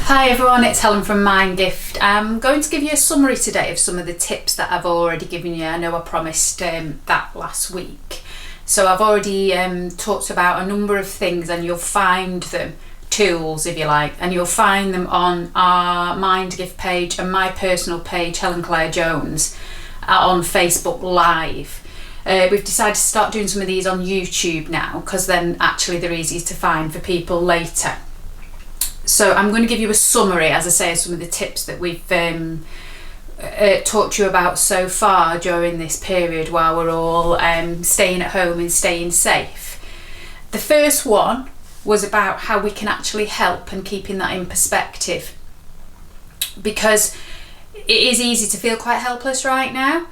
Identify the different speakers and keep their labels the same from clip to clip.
Speaker 1: Hi everyone, it's Helen from Mindgift. I'm going to give you a summary today of some of the tips that I've already given you. I know I promised that last week. So I've already talked about a number of things, and you'll find them, tools if you like, and you'll find them on our Mindgift page and my personal page, Helen Claire Jones, on Facebook Live. We've decided to start doing some of these on YouTube now, because then actually they're easier to find for people later. So I'm going to give you a summary, as I say, of some of the tips that we've talked to you about so far during this period while we're all staying at home and staying safe. The first one was about how we can actually help and keeping that in perspective, because it is easy to feel quite helpless right now,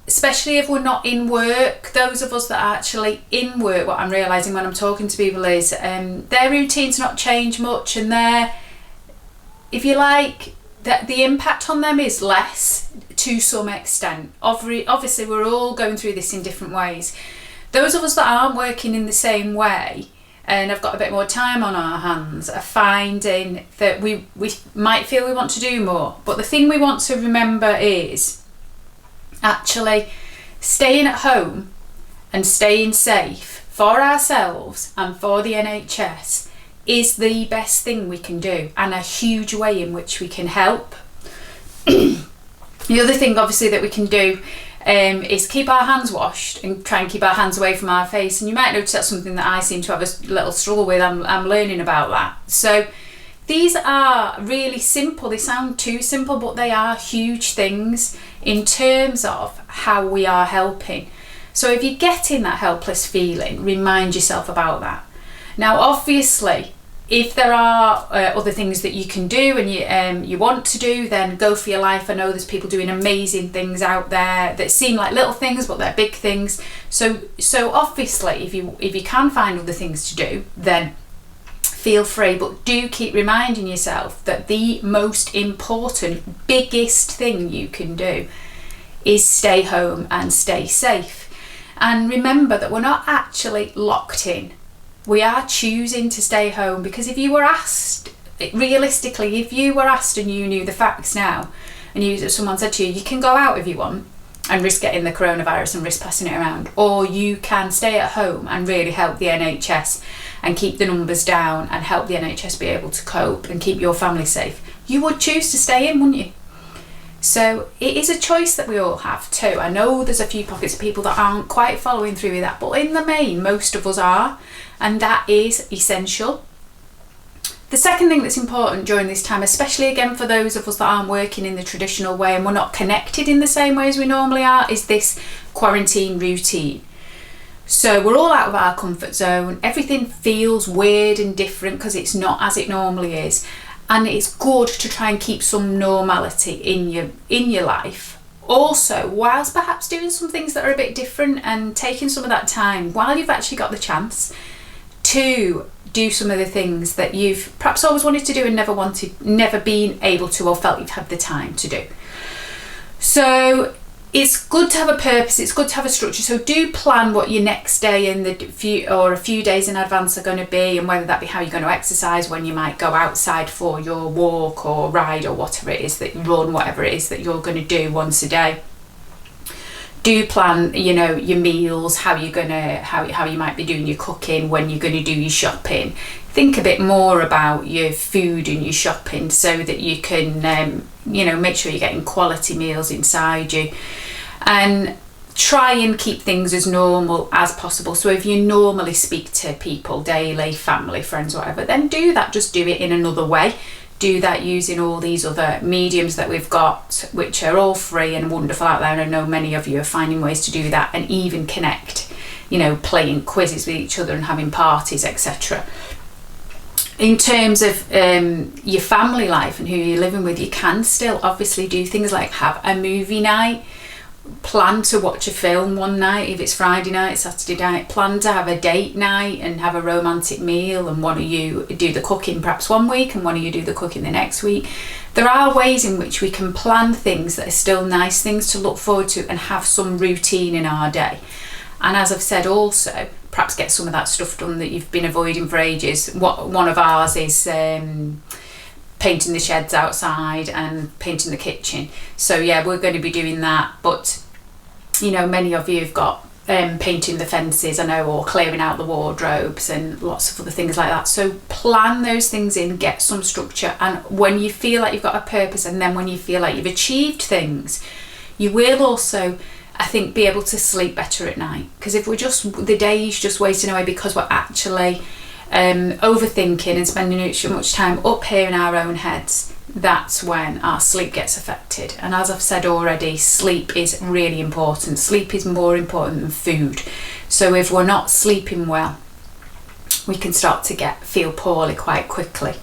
Speaker 1: especially if we're not in work. Those of us that are actually in work, what I'm realising when I'm talking to people is their routine's not changed much, and their, if you like, that the impact on them is less to some extent. Obviously we're all going through this in different ways. Those of us that aren't working in the same way and have got a bit more time on our hands are finding that we might feel we want to do more, but the thing we want to remember is actually staying at home and staying safe for ourselves and for the NHS is the best thing we can do, and a huge way in which we can help. The other thing obviously that we can do is keep our hands washed and try and keep our hands away from our face, and you might notice that's something that I seem to have a little struggle with. I'm learning about that. So these are really simple. They sound too simple, but they are huge things in terms of how we are helping. So if you're getting that helpless feeling, remind yourself about that. Now obviously if there are other things that you can do and you want to do, then go for your life. I know there's people doing amazing things out there that seem like little things but they're big things. So obviously if you can find other things to do, then feel free, but do keep reminding yourself that the most important, biggest thing you can do is stay home and stay safe. And remember that we're not actually locked in. We are choosing to stay home, because if you were asked, realistically, if you were asked and you knew the facts now, and someone said to you, you can go out if you want and risk getting the coronavirus and risk passing it around, or you can stay at home and really help the NHS and keep the numbers down and help the NHS be able to cope and keep your family safe, you would choose to stay in, wouldn't you? So it is a choice that we all have too. I know there's a few pockets of people that aren't quite following through with that, but in the main, most of us are, and that is essential. The second thing that's important during this time, especially again for those of us that aren't working in the traditional way and we're not connected in the same way as we normally are, is this quarantine routine. So we're all out of our comfort zone. Everything feels weird and different because it's not as it normally is. And it's good to try and keep some normality in your life. Also, whilst perhaps doing some things that are a bit different and taking some of that time while you've actually got the chance to do some of the things that you've perhaps always wanted to do and never been able to, or felt you've had the time to do. So it's good to have a purpose, it's good to have a structure. So do plan what your next day and a few days in advance are going to be, and whether that be how you're going to exercise, when you might go outside for your walk or ride or whatever it is that you run, whatever it is that you're going to do once a day. Do plan, your meals, how you might be doing your cooking, when you're going to do your shopping. Think a bit more about your food and your shopping so that you can, make sure you're getting quality meals inside you, and try and keep things as normal as possible. So if you normally speak to people daily, family, friends, whatever, then do that. Just do it in another way. Do that using all these other mediums that we've got, which are all free and wonderful out there. And I know many of you are finding ways to do that and even connect, playing quizzes with each other and having parties, etc. In terms of your family life and who you're living with, you can still obviously do things like have a movie night, plan to watch a film one night. If it's Friday night, Saturday night, plan to have a date night and have a romantic meal, and one of you do the cooking perhaps one week and one of you do the cooking the next week. There are ways in which we can plan things that are still nice things to look forward to and have some routine in our day. And as I've said, also perhaps get some of that stuff done that you've been avoiding for ages. One of ours is painting the sheds outside and painting the kitchen. So yeah, we're going to be doing that. But you know, many of you have got painting the fences, I know, or clearing out the wardrobes and lots of other things like that. So plan those things in, get some structure, and when you feel like you've got a purpose, and then when you feel like you've achieved things, you will also, I think, be able to sleep better at night. Because if we're just, the day's just wasting away because we're actually overthinking and spending so much time up here in our own heads, that's when our sleep gets affected. And as I've said already, sleep is really important. Sleep is more important than food. So if we're not sleeping well, we can start to feel poorly quite quickly.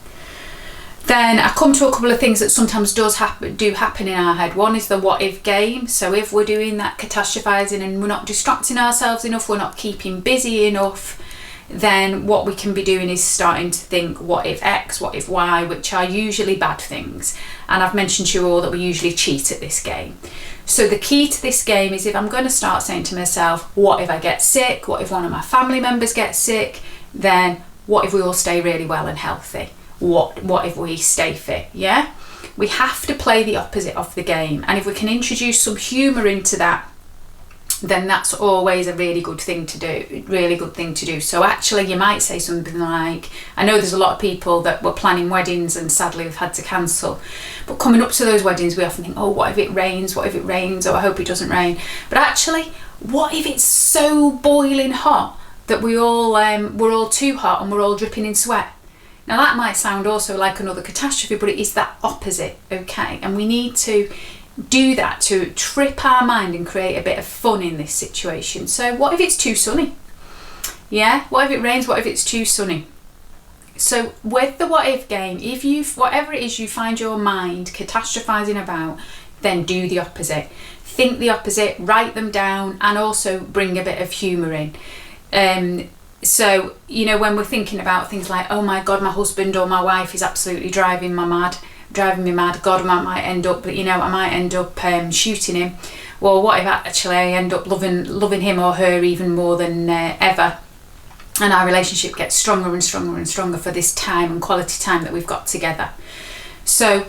Speaker 1: Then I come to a couple of things that sometimes do happen in our head. One is the what if game. So if we're doing that catastrophizing and we're not distracting ourselves enough, we're not keeping busy enough, then what we can be doing is starting to think what if X, what if Y, which are usually bad things. And I've mentioned to you all that we usually cheat at this game. So the key to this game is, if I'm going to start saying to myself, what if I get sick? What if one of my family members gets sick? Then what if we all stay really well and healthy? What if we stay fit? Yeah? We have to play the opposite of the game. And if we can introduce some humour into that, then that's always a really good thing to do. So actually you might say something like, I know there's a lot of people that were planning weddings and sadly we've had to cancel, but coming up to those weddings we often think, oh, what if it rains, or I hope it doesn't rain. But actually, what if it's so boiling hot that we're all too hot and we're all dripping in sweat? Now that might sound also like another catastrophe, but it is that opposite, okay? And we need to do that to trip our mind and create a bit of fun in this situation. So what if it's too sunny? Yeah, what if it rains? What if it's too sunny? So with the what if game, whatever it is you find your mind catastrophizing about, then do the opposite. Think the opposite, write them down, and also bring a bit of humour in. So, you know, when we're thinking about things like, oh my God, my husband or my wife is absolutely driving me mad, God, I might end up shooting him. Well, what if actually I end up loving him or her even more than ever, and our relationship gets stronger and stronger and stronger for this time and quality time that we've got together. So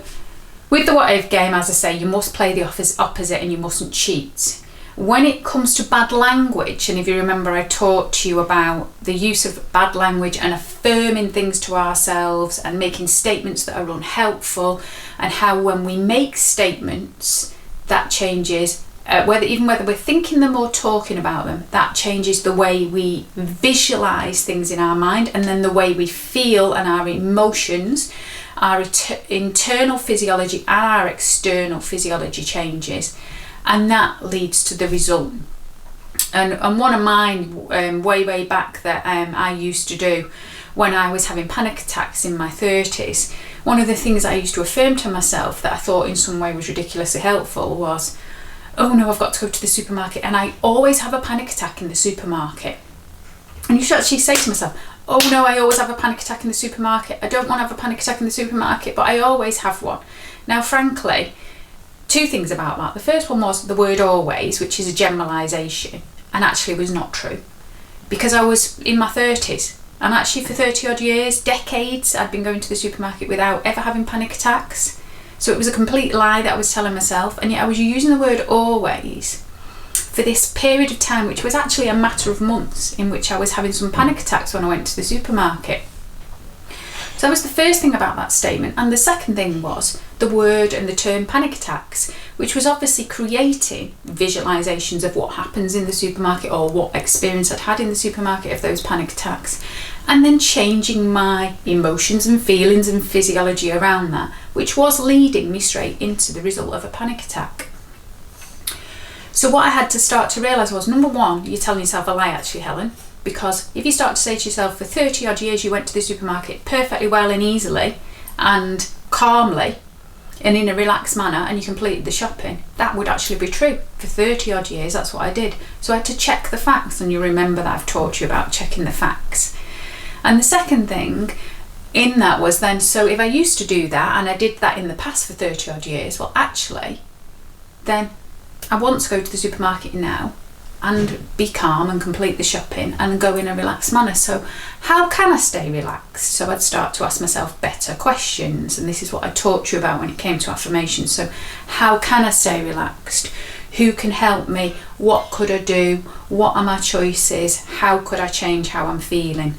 Speaker 1: with the what if game, as I say, you must play the opposite and you mustn't cheat. When it comes to bad language, and if you remember I talked to you about the use of bad language and affirming things to ourselves and making statements that are unhelpful, and how when we make statements that changes, whether we're thinking them or talking about them, that changes the way we visualise things in our mind, and then the way we feel, and our emotions, our internal physiology and our external physiology changes. And that leads to the result. And one of mine way back that I used to do when I was having panic attacks in my 30s, one of the things I used to affirm to myself that I thought in some way was ridiculously helpful was, oh no, I've got to go to the supermarket, and I always have a panic attack in the supermarket. And you should actually say to myself, oh no, I always have a panic attack in the supermarket. I don't want to have a panic attack in the supermarket, but I always have one. Now, frankly, two things about that. The first one was the word always, which is a generalisation, and actually was not true, because I was in my 30s, and actually for 30 odd years, decades, I'd been going to the supermarket without ever having panic attacks. So it was a complete lie that I was telling myself, and yet I was using the word always for this period of time, which was actually a matter of months, in which I was having some panic attacks when I went to the supermarket. So that was the first thing about that statement. And the second thing was the word and the term panic attacks, which was obviously creating visualizations of what happens in the supermarket, or what experience I'd had in the supermarket of those panic attacks, and then changing my emotions and feelings and physiology around that, which was leading me straight into the result of a panic attack. So what I had to start to realise was, number one, you're telling yourself a lie actually, Helen. Because if you start to say to yourself, for 30 odd years you went to the supermarket perfectly well and easily and calmly and in a relaxed manner, and you completed the shopping, that would actually be true. For 30 odd years, that's what I did. So I had to check the facts, and you remember that I've taught you about checking the facts. And the second thing in that was then, so if I used to do that, and I did that in the past for 30 odd years, well actually, then I want to go to the supermarket now, and be calm and complete the shopping and go in a relaxed manner. So how can I stay relaxed? So I'd start to ask myself better questions, and this is what I talked to you about when it came to affirmations. So how can I stay relaxed? Who can help me? What could I do? What are my choices? How could I change how I'm feeling?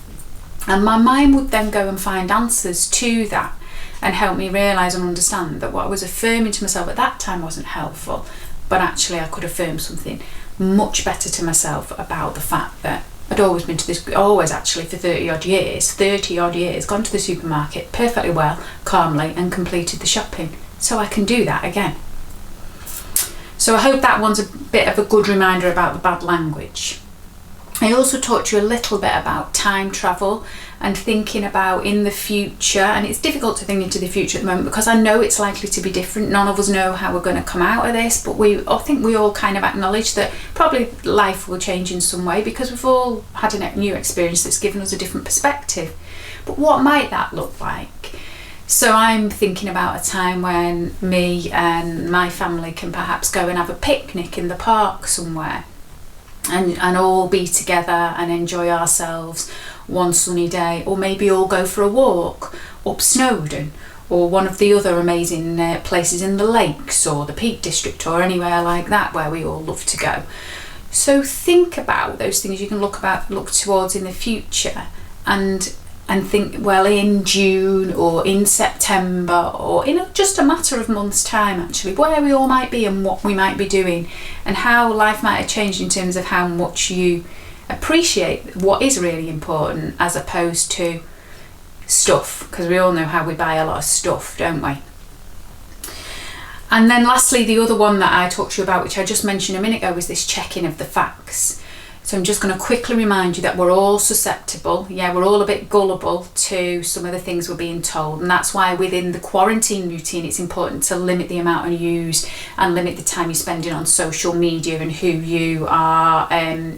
Speaker 1: And my mind would then go and find answers to that and help me realise and understand that what I was affirming to myself at that time wasn't helpful, but actually I could affirm something much better to myself about the fact that I'd always been to this, always actually for 30 odd years, gone to the supermarket perfectly well, calmly, and completed the shopping. So I can do that again. So I hope that one's a bit of a good reminder about the bad language. I also talked to you a little bit about time travel and thinking about in the future, and it's difficult to think into the future at the moment because I know it's likely to be different. None of us know how we're going to come out of this, but I think we all kind of acknowledge that probably life will change in some way because we've all had a new experience that's given us a different perspective. But what might that look like? So I'm thinking about a time when me and my family can perhaps go and have a picnic in the park somewhere and all be together and enjoy ourselves one sunny day, or maybe all go for a walk up Snowdon or one of the other amazing places in the lakes or the Peak District or anywhere like that where we all love to go. So think about those things you can look towards in the future and think, well, in June or in September or in just a matter of months' time, actually, where we all might be and what we might be doing and how life might have changed in terms of how much you appreciate what is really important as opposed to stuff, because we all know how we buy a lot of stuff, don't we? And then lastly, the other one that I talked to you about, which I just mentioned a minute ago, was this checking of the facts. So I'm just going to quickly remind you that we're all susceptible. Yeah, we're all a bit gullible to some of the things we're being told. And that's why within the quarantine routine, it's important to limit the amount of use and limit the time you're spending on social media and who you are,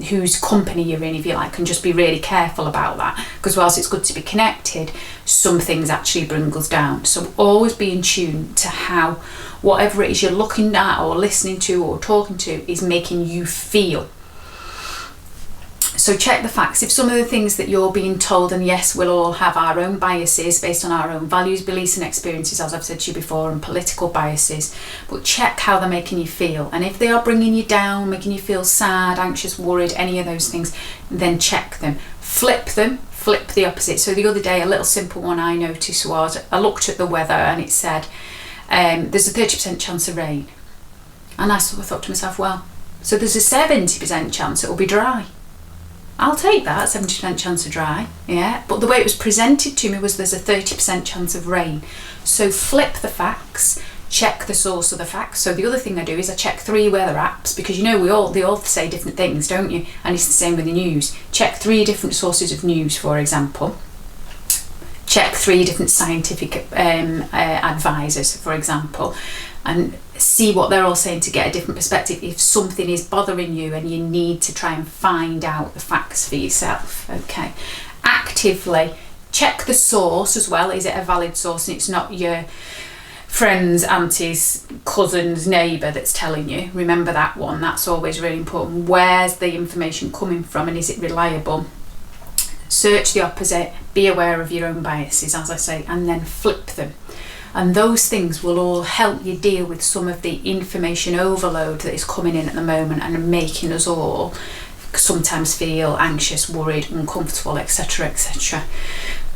Speaker 1: whose company you're in, if you like, and just be really careful about that. Because whilst it's good to be connected, some things actually bring us down. So always be in tune to how whatever it is you're looking at or listening to or talking to is making you feel. So check the facts. If some of the things that you're being told, and yes, we'll all have our own biases based on our own values, beliefs and experiences, as I've said to you before, and political biases, but check how they're making you feel. And if they are bringing you down, making you feel sad, anxious, worried, any of those things, then check them. Flip the opposite. So the other day, a little simple one I noticed was, I looked at the weather and it said, there's a 30% chance of rain. And I sort of thought to myself, well, so there's a 70% chance it will be dry. I'll take that, 70% chance of dry, yeah. But the way it was presented to me was there's a 30% chance of rain. So flip the facts, check the source of the facts. So the other thing I do is I check 3 weather apps, because you know they all say different things, don't you? And it's the same with the news. Check 3 different sources of news, for example. Check 3 different scientific advisors, for example, and see what they're all saying to get a different perspective if something is bothering you and you need to try and find out the facts for yourself. Okay, actively check the source as well. Is it a valid source and it's not your friend's, auntie's, cousin's, neighbour that's telling you? Remember that one. That's always really important. Where's the information coming from and is it reliable? Search the opposite, be aware of your own biases, as I say, and then flip them. And those things will all help you deal with some of the information overload that is coming in at the moment and making us all sometimes feel anxious, worried, uncomfortable, etc., etc.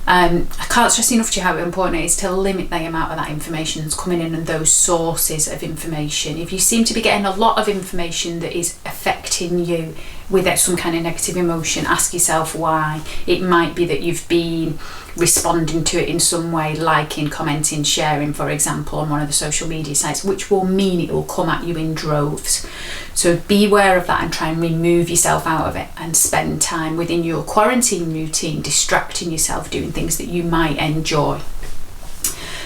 Speaker 1: I can't stress enough to you how important it is to limit the amount of that information that's coming in and those sources of information. If you seem to be getting a lot of information that is affecting you with some kind of negative emotion, ask yourself why. It might be that you've been responding to it in some way, liking, commenting, sharing, for example, on one of the social media sites, which will mean it will come at you in droves. So be aware of that and try and remove yourself out of it and spend time within your quarantine routine distracting yourself, doing things that you might enjoy.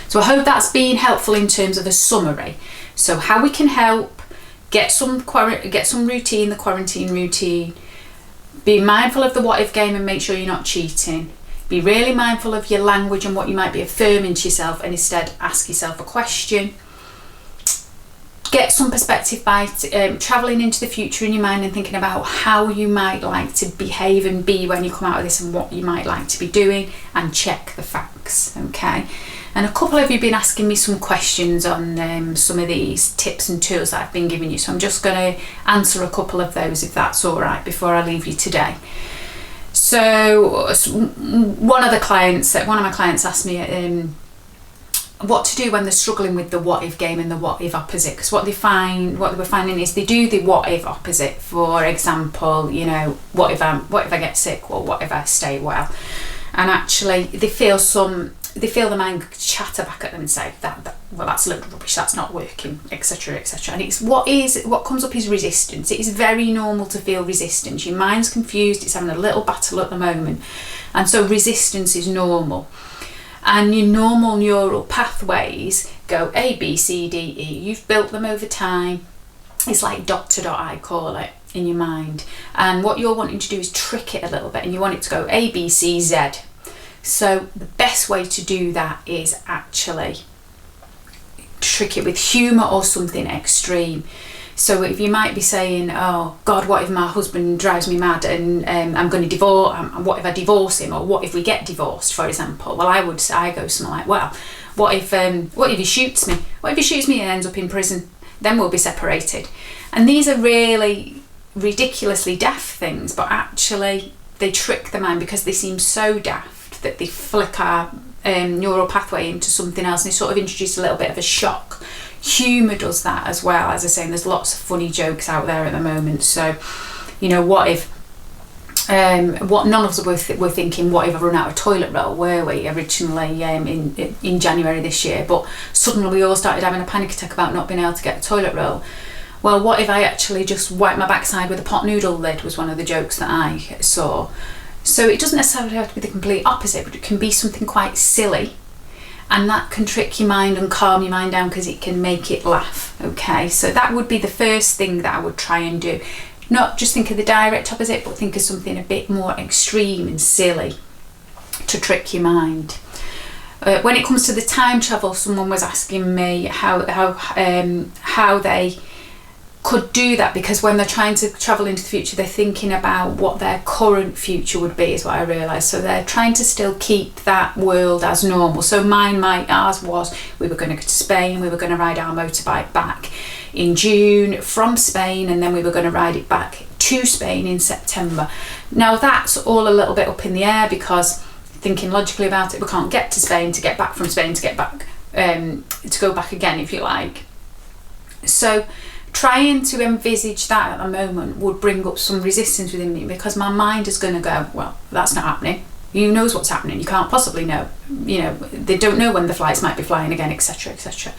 Speaker 1: So I hope that's been helpful in terms of a summary. So how we can help, get some routine, the quarantine routine, be mindful of the what if game and make sure you're not cheating. Be really mindful of your language and what you might be affirming to yourself, and instead ask yourself a question. get some perspective by travelling into the future in your mind and thinking about how you might like to behave and be when you come out of this, and what you might like to be doing, and check the facts. Okay. And a couple of you have been asking me some questions on some of these tips and tools that I've been giving you, so I'm just going to answer a couple of those if that's all right before I leave you today. So one of my clients asked me what to do when they're struggling with the what if game and the what if opposite, because what they were finding is they do the what if opposite. For example, you know, what if I get sick, or what if I stay well, and actually they feel the mind chatter back at them and say that well, that's a load of rubbish, that's not working, etc, etc. And it's what comes up is resistance. It is very normal to feel resistance. Your mind's confused, it's having a little battle at the moment, and so resistance is normal. And your normal neural pathways go A, B, C, D, E. You've built them over time. It's like dot to dot, I call it, in your mind. And what you're wanting to do is trick it a little bit, and you want it to go A, B, C, Z. So the best way to do that is actually trick it with humour or something extreme. So if you might be saying, oh God, what if my husband drives me mad and I'm going to divorce, what if I divorce him, or what if we get divorced, for example? Well, I go something like, well, what if he shoots me? What if he shoots me and ends up in prison? Then we'll be separated. And these are really ridiculously daft things, but actually they trick the mind because they seem so daft that they flick our neural pathway into something else, and they sort of introduce a little bit of a shock. Humour does that as well. As I say, there's lots of funny jokes out there at the moment. So, you know, what if what none of us were thinking, what if I run out of toilet roll, were we originally in January this year? But suddenly we all started having a panic attack about not being able to get a toilet roll. Well, what if I actually just wipe my backside with a pot noodle lid, was one of the jokes that I saw. So it doesn't necessarily have to be the complete opposite, but it can be something quite silly, and that can trick your mind and calm your mind down because it can make it laugh. Okay, so that would be the first thing that I would try and do. Not just think of the direct opposite, but think of something a bit more extreme and silly to trick your mind. When it comes to the time travel, someone was asking me how they could do that, because when they're trying to travel into the future, they're thinking about what their current future would be, is what I realised. So they're trying to still keep that world as normal. So ours was, we were going to go to Spain, we were going to ride our motorbike back in June from Spain, and then we were going to ride it back to Spain in September. Now that's all a little bit up in the air, because thinking logically about it, we can't get to Spain to get back from Spain to get back, to go back again, if you like. So trying to envisage that at the moment would bring up some resistance within me, because my mind is going to go, well, that's not happening. Who knows what's happening? You can't possibly know. You know, they don't know when the flights might be flying again, etc, etc.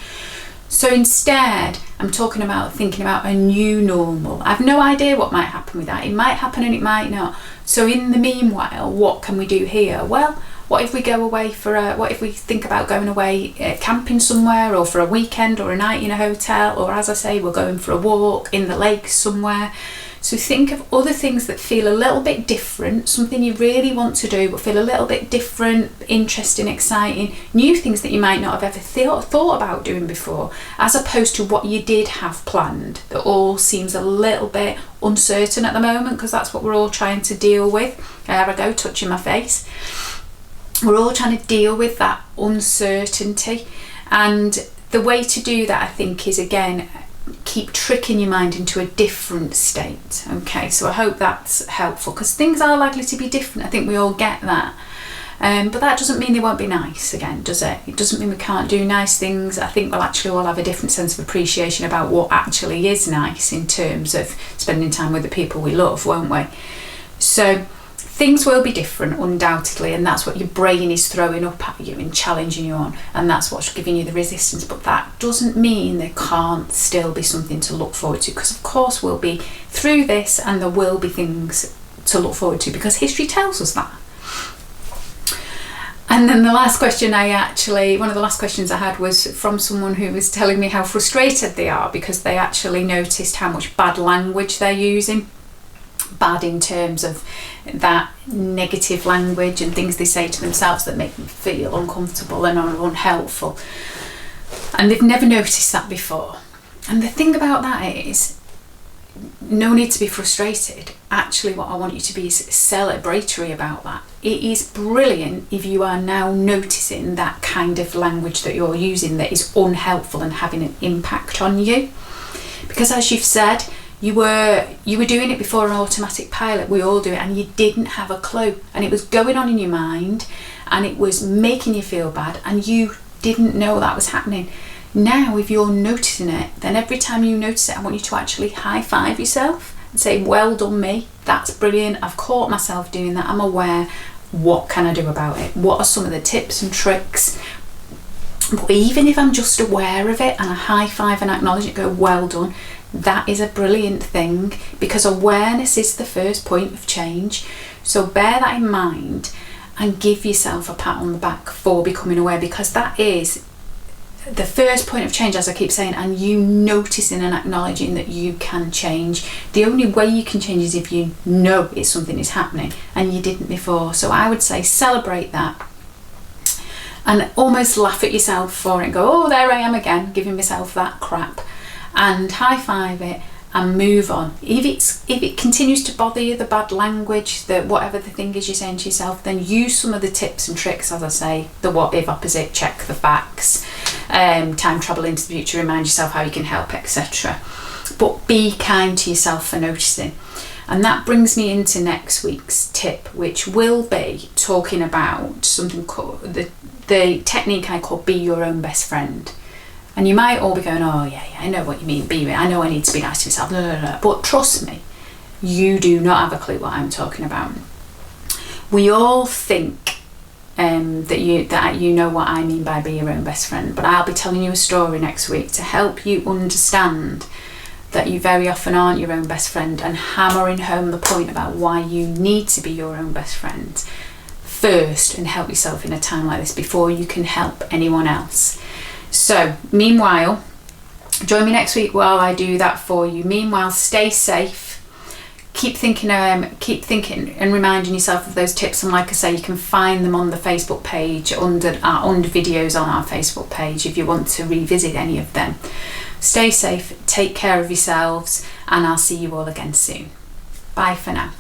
Speaker 1: So instead, I'm thinking about a new normal. I've no idea what might happen with that. It might happen and it might not. So in the meanwhile, what can we do here? Well, what if we go away what if we think about going away camping somewhere, or for a weekend or a night in a hotel, or as I say, we're going for a walk in the lakes somewhere. So think of other things that feel a little bit different, something you really want to do but feel a little bit different, interesting, exciting, new things that you might not have ever thought about doing before, as opposed to what you did have planned that all seems a little bit uncertain at the moment, because that's what we're all trying to deal with. There I go, touching my face. We're all trying to deal with that uncertainty, and the way to do that, I think, is again, keep tricking your mind into a different state. Okay, so I hope that's helpful, because things are likely to be different. I think we all get that, but that doesn't mean they won't be nice again, does it? It doesn't mean we can't do nice things. I think we'll actually all have a different sense of appreciation about what actually is nice in terms of spending time with the people we love, won't we? So things will be different, undoubtedly, and that's what your brain is throwing up at you and challenging you on, and that's what's giving you the resistance. But that doesn't mean there can't still be something to look forward to, because of course we'll be through this and there will be things to look forward to, because history tells us that. And then the last question one of the last questions I had was from someone who was telling me how frustrated they are because they actually noticed how much bad language they're using. Bad in terms of that negative language and things they say to themselves that make them feel uncomfortable and are unhelpful. And they've never noticed that before. And the thing about that is, no need to be frustrated. Actually, what I want you to be is celebratory about that. It is brilliant if you are now noticing that kind of language that you're using that is unhelpful and having an impact on you. Because as you've said, you were doing it before an automatic pilot. We all do it, and you didn't have a clue, and it was going on in your mind, and it was making you feel bad, and you didn't know that was happening. Now, if you're noticing it, then every time you notice it, I want you to actually high five yourself and say, well done me, that's brilliant, I've caught myself doing that, I'm aware, what can I do about it? What are some of the tips and tricks? But even if I'm just aware of it and I high five and acknowledge it, go, well done, that is a brilliant thing, because awareness is the first point of change. So bear that in mind and give yourself a pat on the back for becoming aware, because that is the first point of change, as I keep saying, and you noticing and acknowledging that you can change. The only way you can change is if you know it's something is happening and you didn't before. So I would say celebrate that and almost laugh at yourself for it and go, oh, there I am again, giving myself that crap, and high five it and move on. If it continues to bother you, the bad language, the whatever the thing is you're saying to yourself, then use some of the tips and tricks, as I say, the what if opposite, check the facts, time travel into the future, remind yourself how you can help, etc. But be kind to yourself for noticing. And that brings me into next week's tip, which will be talking about something called the technique I call be your own best friend. And you might all be going, oh yeah, I know what you mean, I know I need to be nice to myself, no. But trust me, you do not have a clue what I'm talking about. We all think that you know what I mean by be your own best friend, but I'll be telling you a story next week to help you understand that you very often aren't your own best friend, and hammering home the point about why you need to be your own best friend first and help yourself in a time like this before you can help anyone else. So meanwhile, join me next week while I do that for you. Meanwhile, stay safe. Keep thinking and reminding yourself of those tips. And like I say, you can find them on the Facebook page under videos on our Facebook page if you want to revisit any of them. Stay safe, take care of yourselves, and I'll see you all again soon. Bye for now.